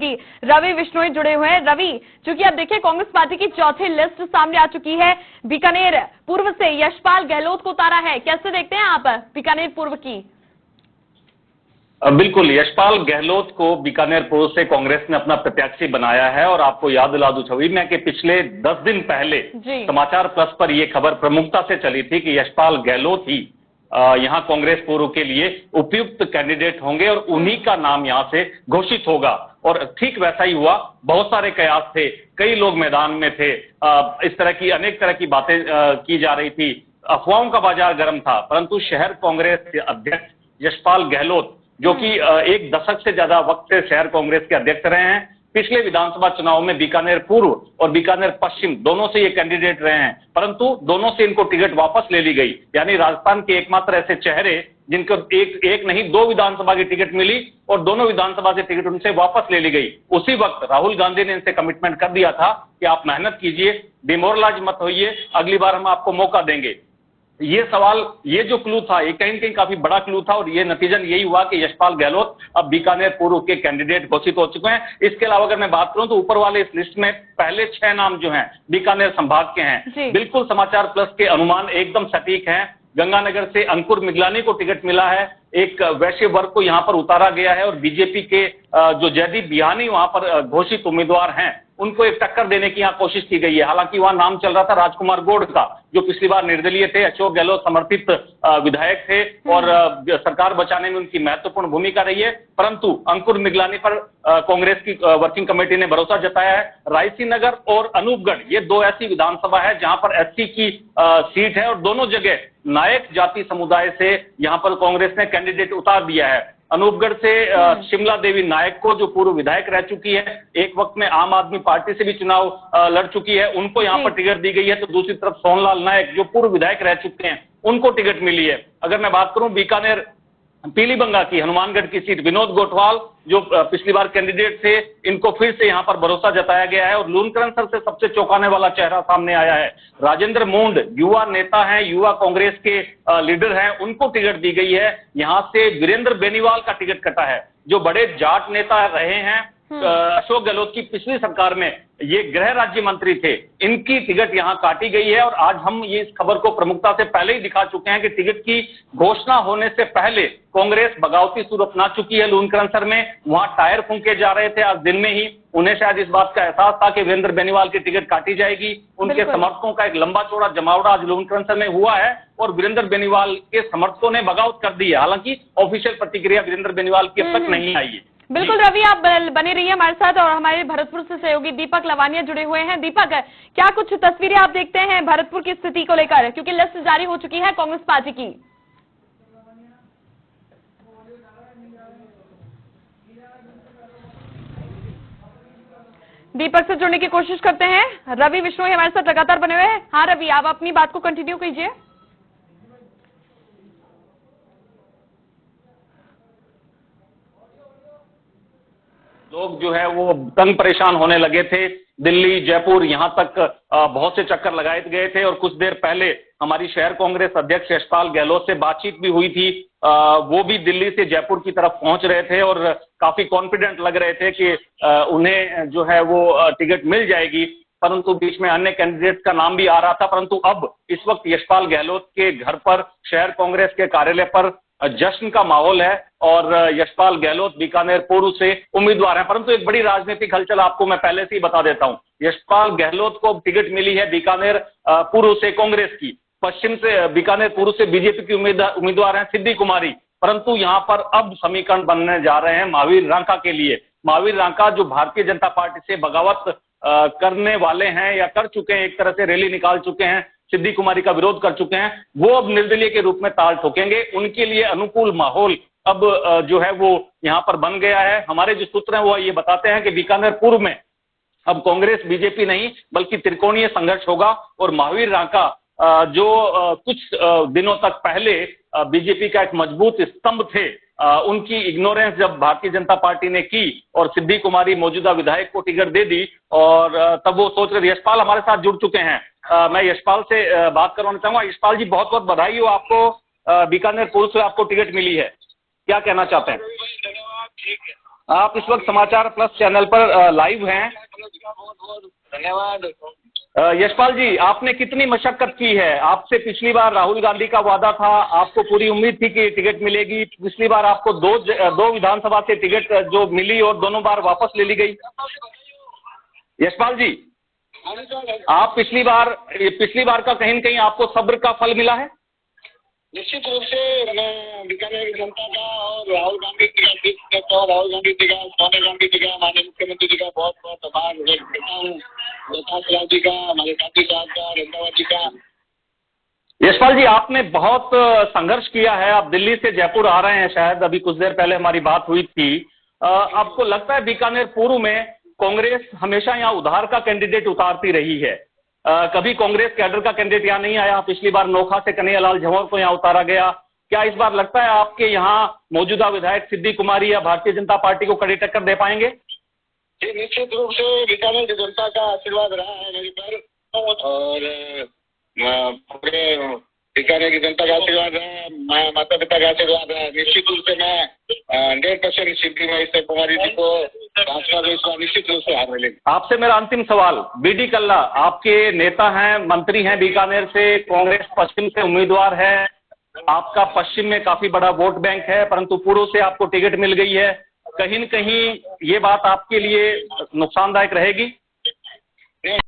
कि रवि बिश्नोई जुड़े हुए हैं। रवि, चूंकि अब देखिए कांग्रेस पार्टी की चौथी लिस्ट सामने आ चुकी है। बीकानेर पूर्व से यशपाल गहलोत को उतारा है, कैसे देखते हैं आप बीकानेर पूर्व की? बिल्कुल, यशपाल गहलोत को बीकानेर पूर्व से कांग्रेस ने अपना प्रत्याशी बनाया है। और आपको याद दिला दूं छवि में कि पिछले 10 दिन पहले समाचार प्लस पर यह खबर प्रमुखता से चली थी कि यशपाल गहलोत ही यहां कांग्रेस पूर्व के लिए उपयुक्त कैंडिडेट होंगे और उन्हीं का नाम यहां से घोषित होगा। और ठीक वैसा ही हुआ। बहुत सारे कयास थे, कई लोग मैदान में थे, इस तरह की अनेक तरह की बातें की जा रही थी, अफवाहों का बाजार गर्म था। परंतु शहर कांग्रेस अध्यक्ष यशपाल गहलोत, जो कि एक दशक से ज्यादा वक्त से शहर कांग्रेस के अध्यक्ष रहे हैं, पिछले विधानसभा चुनाव में बीकानेर पूर्व और बीकानेर पश्चिम दोनों से ये कैंडिडेट रहे हैं, परंतु दोनों से इनको टिकट वापस ले ली गई। यानी राजस्थान के एकमात्र ऐसे चेहरे जिनको एक नहीं 2 विधानसभा की टिकट मिली और दोनों विधानसभा से टिकट उनसे वापस ले ली गई। उसी वक्त राहुल गांधी ने इनसे कमिटमेंट कर दिया था कि आप मेहनत कीजिए, डिमोरलाइज मत होइए, अगली बार हम आपको मौका देंगे। ये सवाल, ये जो क्लू था, ये कहीं न कहीं काफी बड़ा क्लू था और ये नतीजन यही हुआ कि यशपाल गहलोत अब बीकानेर पूर्व के कैंडिडेट घोषित हो चुके हैं। इसके अलावा अगर मैं बात करूं तो ऊपर वाले इस लिस्ट में पहले 6 नाम जो हैं बीकानेर संभाग के हैं। बिल्कुल समाचार प्लस के अनुमान एकदम सटीक हैं। गंगानगर से अंकुर मिगलानी को टिकट मिला है, एक वैश्य वर्ग को यहां पर उतारा गया है और बीजेपी के जो जयदीप बिहानी वहां पर घोषित उम्मीदवार हैं, उनको एक टक्कर देने की यहां कोशिश की गई है। हालांकि वहां नाम चल रहा था राजकुमार गौड़ का, जो पिछली बार निर्दलीय थे, अशोक गहलोत समर्थित विधायक थे और सरकार बचाने में उनकी महत्वपूर्ण भूमिका रही है। परंतु अंकुर मिगलानी पर कांग्रेस की वर्किंग कमेटी ने भरोसा जताया है। रायसी नगर और अनूपगढ़, ये 2 ऐसी विधानसभा है जहां पर एससी की सीट है और दोनों जगह नायक जाति समुदाय से यहां पर कांग्रेस ने कैंडिडेट उतार दिया है। अनूपगढ़ से शिमला देवी नायक को, जो पूर्व विधायक रह चुकी है, एक वक्त में आम आदमी पार्टी से भी चुनाव लड़ चुकी है, उनको यहां पर टिकट दी गई है। तो दूसरी तरफ सोनलाल नायक, जो पूर्व विधायक रह चुके हैं, उनको टिकट मिली है। अगर मैं बात करूं बीकानेर पीलीबंगा की हनुमानगढ़ की सीट, विनोद गोठवाल जो पिछली बार कैंडिडेट थे, इनको फिर से यहां पर भरोसा जताया गया है। और लूनकरणसर से सबसे चौंकाने वाला चेहरा सामने आया है। राजेंद्र मूंड युवा नेता हैं, युवा कांग्रेस के लीडर हैं, उनको टिकट दी गई है। यहां से वीरेंद्र बेनीवाल का टिकट कटा है, जो बड़े जाट नेता रहे हैं। अशोक गहलोत की पिछली सरकार में ये गृह राज्य मंत्री थे, इनकी टिकट यहां काटी गई है। और आज हम ये इस खबर को प्रमुखता से पहले ही दिखा चुके हैं कि टिकट की घोषणा होने से पहले कांग्रेस बगावती सुर अपना चुकी है। लूनकरणसर में वहां टायर फूंके जा रहे थे आज दिन में ही। उन्हें शायद इस बात का एहसास था कि वीरेंद्र बेनीवाल की टिकट काटी जाएगी। उनके समर्थकों का एक लंबा चौड़ा जमावड़ा आज लूनकरणसर में हुआ है और वीरेंद्र बेनीवाल के समर्थकों ने बगावत कर दी है। हालांकि ऑफिशियल प्रतिक्रिया वीरेंद्र बेनीवाल की अब तक नहीं आई है। बिल्कुल रवि, आप बने रहिए हमारे साथ। और हमारे भरतपुर से सहयोगी दीपक लवानिया जुड़े हुए हैं। दीपक, क्या कुछ तस्वीरें आप देखते हैं भरतपुर की स्थिति को लेकर, क्योंकि लिस्ट जारी हो चुकी है कांग्रेस पार्टी की? दीपक से जुड़ने की कोशिश करते हैं। रवि बिश्नोई हमारे साथ लगातार बने हुए हैं। हाँ रवि, आप अपनी बात को कंटिन्यू कीजिए। लोग जो है वो तंग परेशान होने लगे थे। दिल्ली, जयपुर, यहां तक बहुत से चक्कर लगाए गए थे। और कुछ देर पहले हमारी शहर कांग्रेस अध्यक्ष यशपाल गहलोत से बातचीत भी हुई थी। वो भी दिल्ली से जयपुर की तरफ पहुंच रहे थे और काफी कॉन्फिडेंट लग रहे थे कि उन्हें जो है वो टिकट मिल जाएगी। परंतु बीच में अन्य कैंडिडेट का नाम भी आ रहा था। परंतु अब इस वक्त यशपाल गहलोत के घर पर, शहर कांग्रेस के कार्यालय पर जश्न का माहौल है और यशपाल गहलोत बीकानेर पूर्व से उम्मीदवार हैं। परंतु एक बड़ी राजनीतिक हलचल आपको मैं पहले से ही बता देता हूं। यशपाल गहलोत को टिकट मिली है बीकानेर पूर्व से कांग्रेस की, पश्चिम से बीकानेर पूर्व से बीजेपी की उम्मीदवार हैं सिद्धि कुमारी। परंतु यहां पर अब समीकरण बनने जा रहे हैं महावीर रांका के लिए। महावीर रांका जो भारतीय जनता पार्टी से बगावत करने वाले हैं या कर चुके हैं, एक तरह से रैली निकाल चुके हैं, सिद्धि कुमारी का विरोध कर चुके हैं, वो अब निर्दलीय के रूप में ताल ठोकेंगे। उनके लिए अनुकूल माहौल अब जो है वो यहां पर बन गया है। हमारे जो सूत्र हैं वो ये बताते हैं कि बीकानेर पूर्व में अब कांग्रेस बीजेपी नहीं बल्कि त्रिकोणीय संघर्ष होगा। और महावीर रांका जो कुछ दिनों तक पहले बीजेपी का एक मजबूत स्तंभ थे, उनकी इग्नोरेंस जब भारतीय जनता पार्टी ने की और सिद्धि कुमारी मौजूदा विधायक को टिकट दे दी, और तब वो सोच रहे। यशपाल हमारे साथ जुड़ चुके हैं, मैं यशपाल से बात करवाना चाहूंगा। यशपाल जी, बहुत बहुत बधाई हो आपको, बीकानेर पूर्व से आपको टिकट मिली है, क्या कहना चाहते हैं? धन्यवाद। ठीक है, आप इस वक्त समाचार प्लस चैनल पर लाइव हैं। धन्यवाद। यशपाल जी, आपने कितनी मशक्कत की है? आपसे पिछली बार राहुल गांधी का वादा था, आपको पूरी उम्मीद थी कि टिकट मिलेगी। पिछली बार आपको दो विधानसभा से टिकट जो मिली और दोनों बार वापस ले ली गई। यशपाल जी, आप पिछली बार का कहीं न कहीं आपको सब्र का फल मिला है? निश्चित रूप से मैं बीकानेर की जनता का और राहुल गांधी जी का राहुल गांधी जी का, सोनिया गांधी जी का, माननीय मुख्यमंत्री जी का बहुत बहुत आभार व्यक्त करता हूँ। प्रकाश राव जी का, हमारे साथी साहब का, रंगावत जी का। यशपाल जी, आपने बहुत संघर्ष किया है। आप दिल्ली से जयपुर आ रहे हैं, शायद अभी कुछ देर पहले हमारी बात हुई थी। आपको लगता है बीकानेर पूर्व में कांग्रेस हमेशा यहाँ उधार का कैंडिडेट उतारती रही है? कभी कांग्रेस कैडर का कैंडिडेट यहाँ नहीं आया। पिछली बार नोखा से कन्हैयालाल झंवर को यहाँ उतारा गया। क्या इस बार लगता है आपके यहाँ मौजूदा विधायक सिद्धि कुमारी या भारतीय जनता पार्टी को कड़ी टक्कर दे पाएंगे? जी, निश्चित रूप से बीकानेर की जनता का आशीर्वाद रहा है मेरे पर और पूरे बीकानेर की जनता का आशीर्वाद है, माता पिता का आशीर्वाद है। निश्चित रूप से मैं 100% सिद्धि महेश्वर कुमारी जी को निश्चित रूप से हार मिलेगी। आपसे मेरा अंतिम सवाल, बीडी कल्ला आपके नेता हैं, मंत्री हैं बीकानेर से, कांग्रेस पश्चिम से उम्मीदवार है। आपका पश्चिम में काफी बड़ा वोट बैंक है, परंतु पूर्व से आपको टिकट मिल गई है। कहीं न कहीं ये बात आपके लिए नुकसानदायक रहेगी?